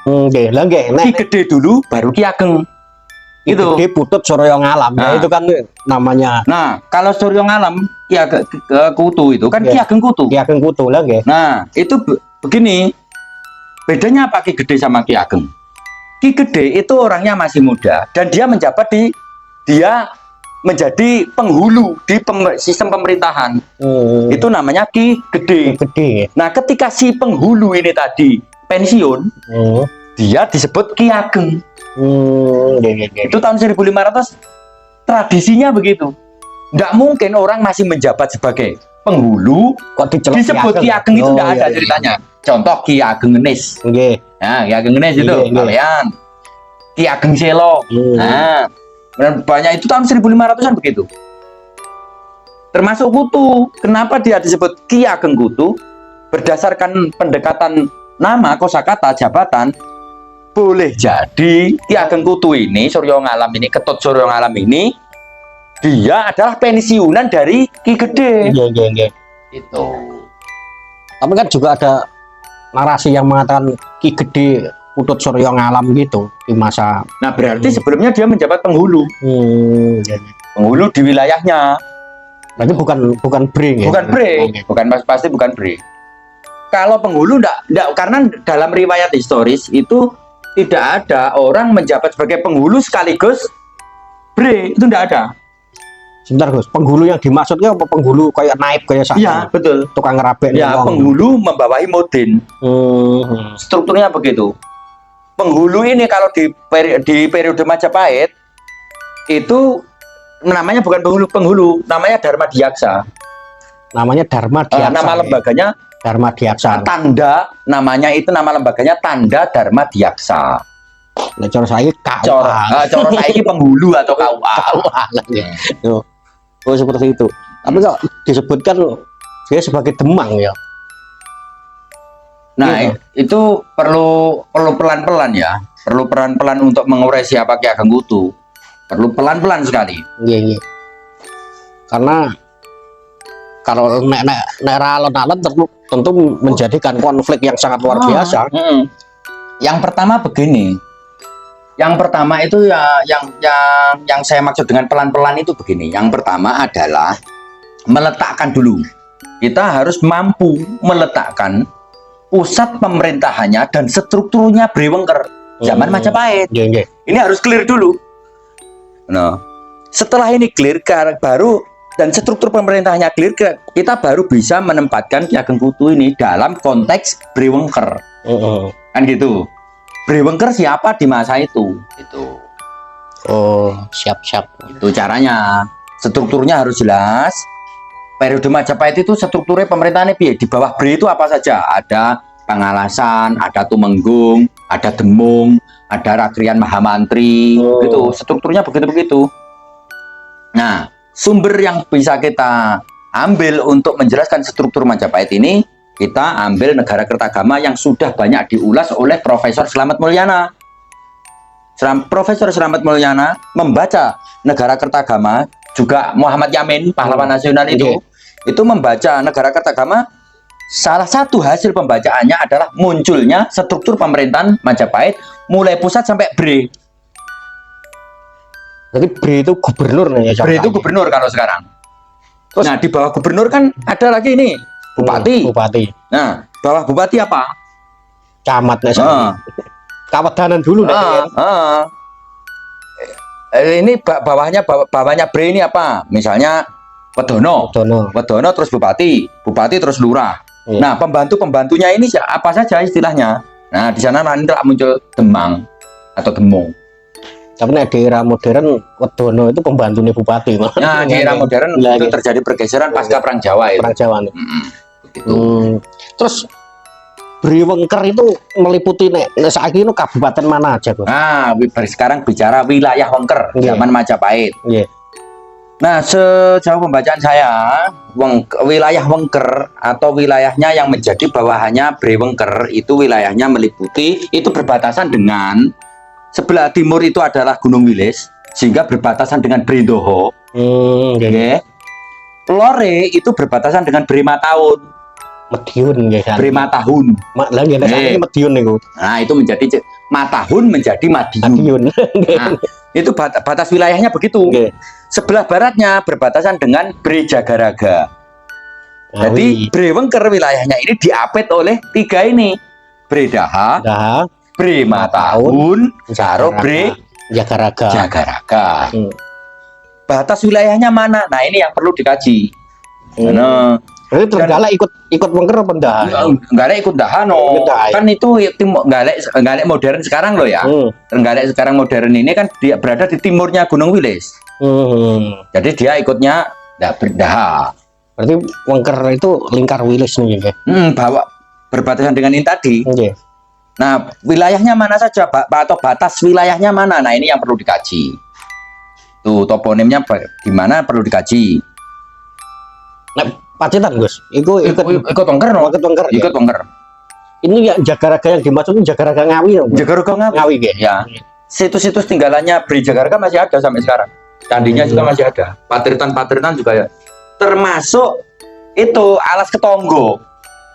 Nggih, lah nggih Ki Gede dulu baru Ki Ageng. Itu. Gede Putut Surya Ngalam. Ya itu kan namanya. Nah, kalau Surya Ngalam Ki Ageng Kutu itu kan Ki Ageng Kutu. Ki Ageng Kutu lah nggih. Nah, itu begini. Bedanya apa Ki Gede sama Ki Ageng? Ki Gede itu orangnya masih muda dan dia menjadi penghulu di sistem pemerintahan. Itu namanya Ki Gede. Nah, ketika si penghulu ini tadi pensiun, dia disebut Ki Ageng. Itu tahun 1500, tradisinya begitu. Tidak mungkin orang masih menjabat sebagai penghulu kok disebut Ki Ageng itu tidak ada ceritanya. Contoh Ki Ageng Ngenis. Nah, Ki Ageng Ngenis itu kalian. Ki Ageng Selo. Nah, banyak itu tahun 1500-an begitu. Termasuk Kutu. Kenapa dia disebut Ki Ageng Kutu? Berdasarkan pendekatan nama, kosakata, jabatan, boleh jadi Ki Ageng Kutu ini, Surya Ngalam ini, Ketut Surya Ngalam ini, dia adalah pensiunan dari Ki Gede. Itu. Tapi kan juga ada narasi yang mengatakan Ki Gede Putut Surya Ngalam gitu di masa. Nah, berarti sebelumnya dia menjabat penghulu. Penghulu di wilayahnya. Berarti bukan Bre. Bukan Bre. Pasti bukan Bre. Kalau penghulu enggak, karena dalam riwayat historis itu tidak ada orang menjabat sebagai penghulu sekaligus Bre, itu enggak ada. Sebentar Gus, penghulu yang dimaksudnya apa? Penghulu kayak naib kayak saya? Iya, betul. Tukang ngerabek. Ya, penghulu membawahi Modin. Strukturnya begitu. Penghulu ini kalau di periode Majapahit itu namanya bukan penghulu, namanya Dharma Diyaksa. Namanya Dharma Diyaksa. Nama lembaganya Dharma Diyaksa. Tanda, namanya itu nama lembaganya Tanda Dharma Diyaksa. Nah, cara saya KUA. Cara saya penghulu atau KUA. Oh, seperti itu. Tapi kok disebutkan dia sebagai Demang ya? Nah, itu perlu pelan-pelan ya. Perlu pelan-pelan untuk mengurai siapa Ki Ageng Kutu. Perlu pelan-pelan sekali. Iya. Karena kalau nek alon-alon tentu menjadikan konflik yang sangat luar biasa. Yang pertama begini. Yang pertama itu ya yang saya maksud dengan pelan-pelan itu begini. Yang pertama adalah meletakkan dulu. Kita harus mampu meletakkan pusat pemerintahannya dan strukturnya Brewengker zaman Majapahit. Ini harus clear dulu. Nah, setelah ini clear baru dan struktur pemerintahnya clear, kita baru bisa menempatkan Ki Ageng Kutu ini dalam konteks Brewengker. Kan gitu. Brewengker siapa di masa itu? Itu. Oh, siap. Itu caranya. Strukturnya harus jelas. Periode Majapahit itu strukturnya pemerintahannya di bawah Bre itu apa saja? Ada Pangalasan, ada Tumenggung, ada Demung, ada Rakrian Mahamantri, gitu. Strukturnya begitu-begitu. Nah, sumber yang bisa kita ambil untuk menjelaskan struktur Majapahit ini, kita ambil Negara Kertagama yang sudah banyak diulas oleh Profesor Slamet Mulyana. Profesor Slamet Mulyana membaca Negara Kertagama, juga Muhammad Yamin, pahlawan nasional itu membaca Negara Kertagama. Salah satu hasil pembacaannya adalah munculnya struktur pemerintahan Majapahit mulai pusat sampai Bre. Jadi Bre itu gubernur nih ya? Bre itu gubernur kalau sekarang. Terus, nah, di bawah gubernur kan ada lagi ini Bupati. Nah, bawah Bupati apa? Camat nih. Kawedanan dulu ini bawahnya Bre ini apa? Misalnya Wedono terus Bupati terus Lurah. Nah, pembantunya ini apa saja istilahnya? Nah, di sana nanti muncul Demang atau Demung. Tapi di era modern Wedono itu pembantunya Bupati. Nah, di era modern itu terjadi pergeseran pasca Perang Jawa itu. Perang Jawa. Terus Brewengker itu meliputi saat ini kabupaten mana aja, Bos? Nah, sekarang bicara wilayah Wengker zaman Majapahit. Nah, sejauh pembacaan saya, wilayah Wengker atau wilayahnya yang menjadi bawahannya Brewengker itu wilayahnya meliputi, itu berbatasan dengan sebelah timur itu adalah Gunung Wilis, sehingga berbatasan dengan Brendoho. Lore itu berbatasan dengan Bremataun. Madiun nggih kan. Bre Matahun. Mak lah nggih sakniki Madiun niku. Nah, itu menjadi Matahun menjadi Madiun. Madiun. Nah, itu batas wilayahnya begitu. Nggih. Sebelah baratnya berbatasan dengan Bre Jagaraga. Jadi Ngawi. Bre Wengker wilayahnya ini diapit oleh tiga ini. Bre Daha, Dah Bre Matahun, karo Bre Jagaraga. Jagaraga. Hmm. Batas wilayahnya mana? Nah, ini yang perlu dikaji. Nah, Berarti Trenggalek ikut Wengker apa ndak? Trenggalek ikut Dahano. Ikut Dahai. Kan itu Trenggalek modern sekarang loh ya. Trenggalek sekarang modern ini kan dia berada di timurnya Gunung Wilis. Jadi dia ikutnya Daha. Berarti Wengker itu lingkar Wilis nih ya. Bawa berbatasan dengan ini tadi. Nggih. Nah, wilayahnya mana saja, atau batas wilayahnya mana? Nah, ini yang perlu dikaji. Tuh, toponimnya di mana perlu dikaji. Nah, Pacitan, Gus. Ikut Wengker, no? Ikut Wengker. Ikut Wengker. Ini ya Jagaraga yang dimaksud Jagaraga Ngawi ya. Jagaraga Ngawi nggih. Ya. Situs-situs tinggalannya Bre Jagaraga masih ada sampai sekarang. Candinya juga masih ada. Patritan juga ya. Termasuk itu Alas Ketonggo.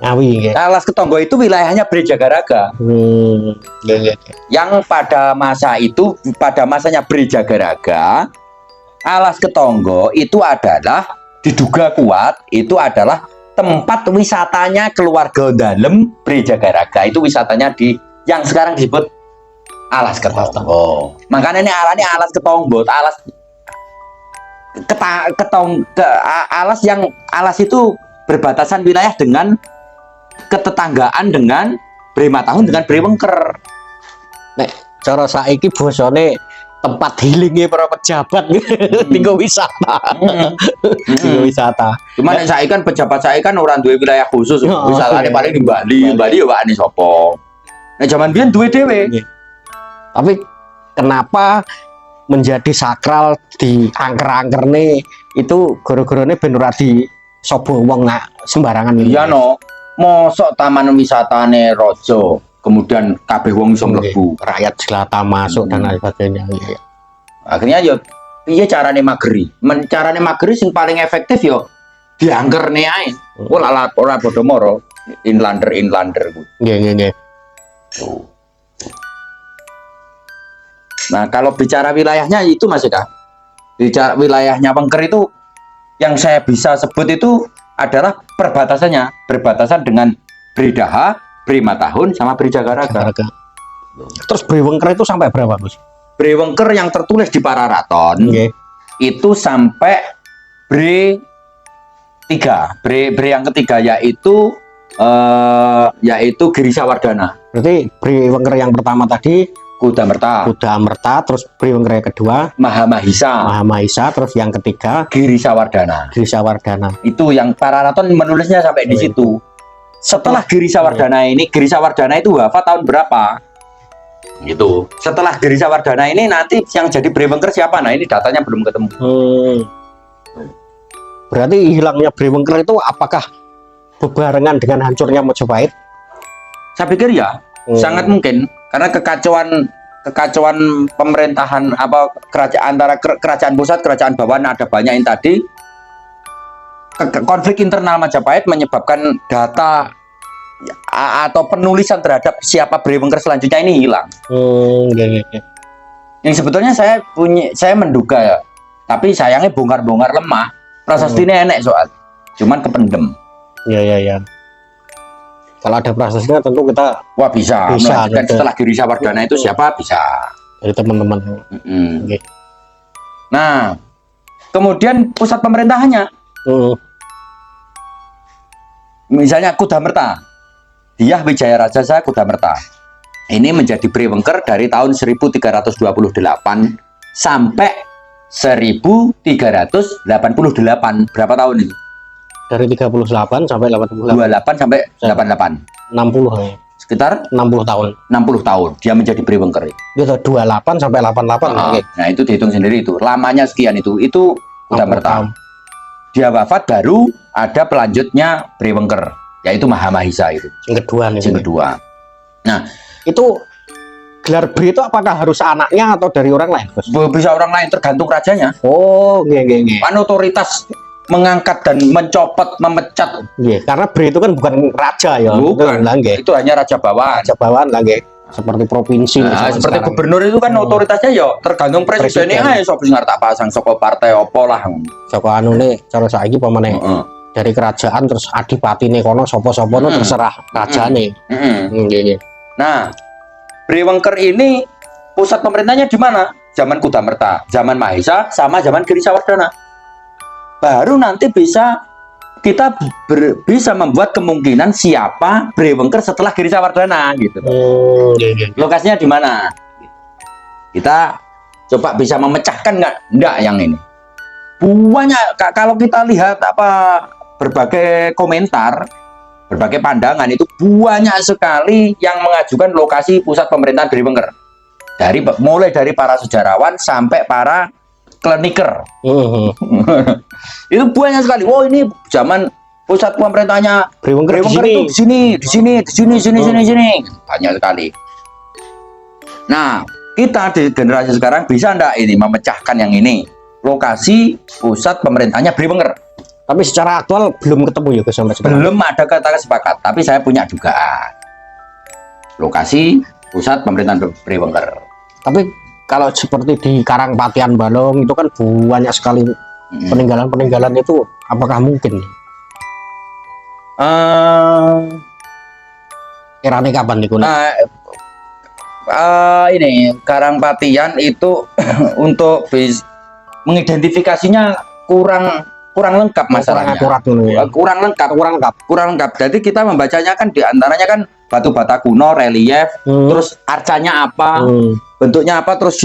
Ngawi nggih. Alas Ketonggo itu wilayahnya Bre Jagaraga. Nggih. Yang pada masanya Bre Jagaraga, Alas Ketonggo itu adalah diduga kuat itu adalah tempat wisatanya keluarga dalam Bre Jagaraga. Itu wisatanya yang sekarang disebut Alas Ketonggo. Makanya ini Alas Ketonggo, Alas itu berbatasan wilayah dengan ketetanggaan dengan Bre Matahun dengan Bre Wengker. Nek cara saiki bosone tempat healingnya para pejabat tinggal wisata. Tinggal wisata. Cuman saya kan pejabat saya kan orang duwe wilayah khusus. Wisatanya paling di Bali. Bali ya Pak Anies Sopo. Nah zaman biyen duwe dhewe. Tapi kenapa menjadi sakral di angker-angker nih itu gara-garane ben ora di sobo wong sembarangan ini. Iya no. Mosok taman wisatane Rojo kemudian kabeh wong iso mlebu, rakyat jelata masuk dan lain sebagainya. Akhirnya yo piye carane mageri? Carane mageri sing paling efektif yo diangkerne ae. Ora padha moro inlander ku. Nggih. Nah, kalau bicara wilayahnya itu Mas Eka. Bicara wilayahnya Wengker itu yang saya bisa sebut itu adalah berbatasan dengan Bre Daha, Bre Matahun sama Bre Jagaraga. Terus Bre Wengker itu sampai berapa, Bos? Bre Wengker yang tertulis di Pararaton itu sampai Bre 3. Bre yang ketiga yaitu Girisawardana. Berarti Bre Wengker yang pertama tadi Kuda Merta, terus Bre Wengker yang kedua Mahamahisa, terus yang ketiga Girisawardana. Itu yang Pararaton menulisnya sampai di situ. Setelah Girisawardana itu wafat tahun berapa? Gitu. Setelah Girisawardana ini nanti yang jadi Bre Wengker siapa? Nah, ini datanya belum ketemu. Berarti hilangnya Bre Wengker itu apakah bebarengan dengan hancurnya Majapahit? Saya pikir ya, sangat mungkin karena kekacauan pemerintahan kerajaan antara kerajaan pusat, kerajaan bawahan ada banyak yang tadi. Konflik internal Majapahit menyebabkan data atau penulisan terhadap siapa Bre Wengker selanjutnya ini hilang. Yang sebetulnya saya menduga ya, tapi sayangnya bongkar-bongkar lemah. Prasastinya enek soal, cuman kependem. Iya. Kalau ada prasastinya tentu kita bisa melanjutkan setelah Girisawardana itu siapa bisa. Dari teman-teman. Nah, kemudian pusat pemerintahannya. Misalnya Kuda Merta, Dyah Wijaya Rajasa Kuda Merta. Ini menjadi Bre Wengker dari tahun 1328 sampai 1388. Berapa tahun itu? Dari 38 sampai 88. 28 sampai 88. 60 ya. Sekitar 60 tahun. 60 tahun dia menjadi Bre Wengker. Itu 28 sampai 88. Nah, itu dihitung sendiri itu. Lamanya sekian itu. Itu Kuda Merta. Dia wafat baru ada pelanjutnya Bre Wengker, yaitu Mahamahisa itu. Yang kedua. Nah, itu gelar Bre itu apakah harus anaknya atau dari orang lain, Bos? Bisa orang lain tergantung rajanya. Oh, nggih. Kan otoritas mengangkat dan mencopot, memecat. Nggih, karena Bre itu kan bukan raja ya. Bukan. Lah nggih. Itu hanya raja bawahan. Raja bawahan lah nggih. Seperti provinsi Nah, misalnya seperti sekarang. gubernur itu kan otoritasnya ya tergantung presidennya aja, sapa sing arep tak pasang saka partai apa lah. Saka anune cara saiki pamane Heeh. dari kerajaan terus adipatine kono sapa-sapa terserah rajane. Nggih nggih. Nah, Brewengker ini pusat pemerintahnya di mana? Zaman Kudamerta, zaman Mahesa, sama zaman Girisawardana. Baru nanti kita bisa membuat kemungkinan siapa Brewengker setelah Girisawardana gitu. Lokasinya di mana? Kita coba bisa memecahkan nggak yang ini? Banyak kalau kita lihat berbagai komentar, berbagai pandangan itu banyak sekali yang mengajukan lokasi pusat pemerintahan Brewengker. Mulai dari para sejarawan sampai para kliniker. Itu banyak sekali. Oh, ini zaman pusat pemerintahnya Brewengker itu di sini. Banyak sekali. Nah, kita di generasi sekarang bisa ndak ini memecahkan yang ini? Lokasi pusat pemerintahnya Brewengker. Tapi secara aktual belum ketemu ya Gus sampai sekarang. Belum ada kata sepakat, tapi saya punya dugaan. Lokasi pusat pemerintahan Brewengker. Tapi kalau seperti di Karangpatian Balong itu kan banyak sekali peninggalan-peninggalan itu, apakah mungkin? Erane kapan nih ini Karangpatian itu untuk mengidentifikasinya kurang lengkap masalahnya. Kurang lengkap. Jadi kita membacanya kan diantaranya kan batu bata kuno, relief, terus arcanya apa, bentuknya apa, terus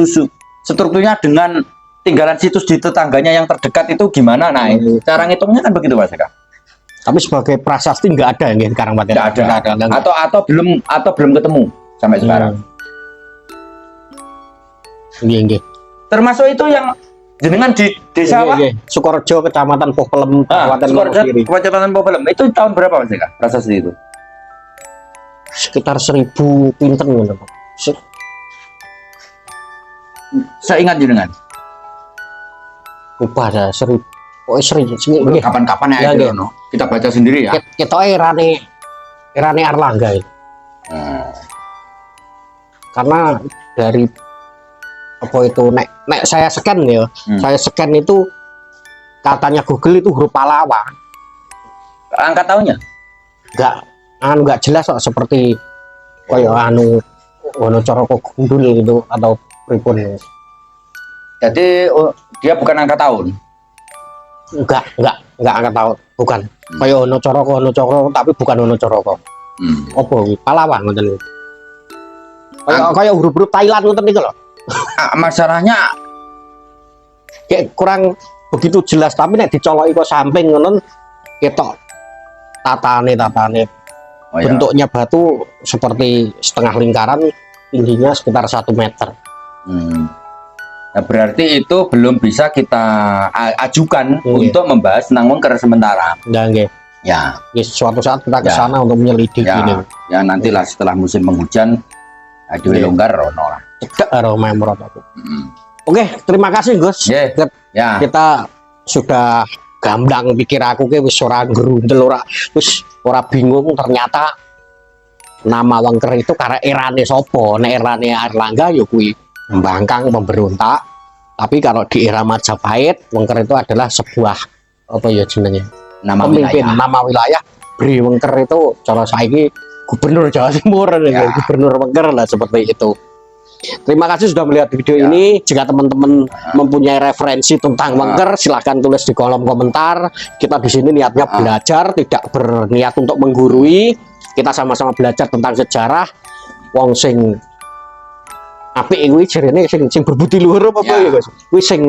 strukturnya dengan tinggalan situs di tetangganya yang terdekat itu gimana? Nah, cara ngitungnya kan begitu Mas Eka. Tapi sebagai prasasti nggak ada yang Karangpatian. Nggak ada. Atau belum ketemu sampai sekarang. Nggih. Termasuk itu yang jenengan di desa apa? Sukorejo, Kecamatan Popelem, Kecamatan Popelem. Itu tahun berapa Mas Eka? Prasasti itu? Sekitar 1000 pinten gitu. Saya ingat jenengan. Lupa ada 1000. Oh, sering. Kapan-kapan ya itu, no? Kita baca sendiri ya. Kita erane Erlangga itu. Karena dari apa itu nek saya scan ya, saya scan itu katanya Google itu huruf Pallawa. Angka tahunnya? Enggak jelas kok, seperti kayak Wonocoroko Gundul gitu atau pripun. Jadi dia bukan angka tahun. Enggak angka tahun, bukan. Kayak Wonocoroko tapi bukan Wonocoroko. Apa iki? Pallawa ngoten. Kayak huruf-huruf Thailand ngoten niku lho. Masalahnya kayak kurang begitu jelas, tapi nek dicoloki kok samping ngono ketok tatane. Bentuknya batu seperti setengah lingkaran, tingginya sekitar 1 meter. Nah, berarti itu belum bisa kita ajukan untuk membahas tentang Wengker sementara. Nggih. Ya. Suatu saat kita ke sana untuk menyelidiki ini. Ya nantilah setelah musim penghujan ada longgar rono lah. Cedak karo memrot aku. Oke, terima kasih Gus. Ya. Kita sudah gamblang pikir aku ke wis ora grundel, ora bingung, ternyata nama Wengker itu karena erane sopo. Nek erane Erlangga ya kuwi pembangkang, pemberontak. Tapi kalau di era Majapahit, Wengker itu adalah sebuah apa ya jenenge? Nama wilayah. Brewengker itu cara saiki Gubernur Jawa Timur, Gubernur Wengker lah seperti itu. Terima kasih sudah melihat video ini. Jika teman-teman mempunyai referensi tentang Wengker, silahkan tulis di kolom komentar. Kita di sini niatnya belajar, tidak berniat untuk menggurui. Kita sama-sama belajar tentang sejarah. Wong sing apik kuwi jarene sing berbudi luhur apa ya Guys? Kuwi sing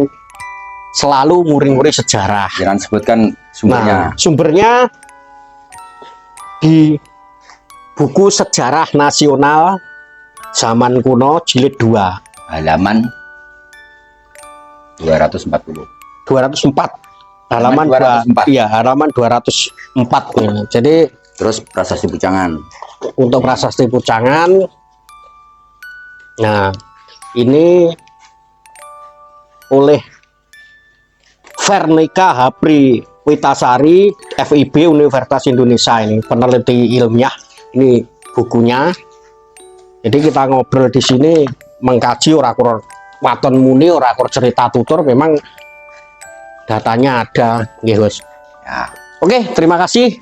selalu nguri-nguri sejarah. Jangan sebutkan sumbernya. Nah, sumbernya di buku Sejarah Nasional Zaman Kuno Jilid 2 halaman 204 halaman 204. Iya, halaman 204 ya. Jadi terus prasasti Pucangan. Untuk prasasti Pucangan, nah ini oleh Vernika Hapri Witasari, FIB Universitas Indonesia ini peneliti ilmiah. Ini bukunya. Jadi kita ngobrol di sini mengkaji ora-ora waton muni, ora-ora cerita tutur, memang datanya ada, Gus. Ya. Oke, terima kasih.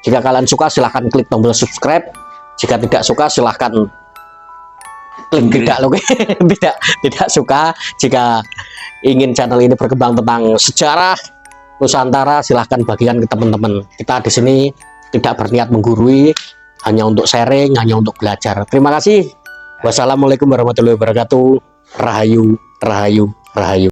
Jika kalian suka silahkan klik tombol subscribe. Jika tidak suka silahkan klik tidak loh. tidak suka. Jika ingin channel ini berkembang tentang sejarah Nusantara, silahkan bagikan ke teman-teman. Kita di sini tidak berniat menggurui, hanya untuk sharing, hanya untuk belajar. Terima kasih. Wassalamualaikum warahmatullahi wabarakatuh. Rahayu, rahayu, rahayu.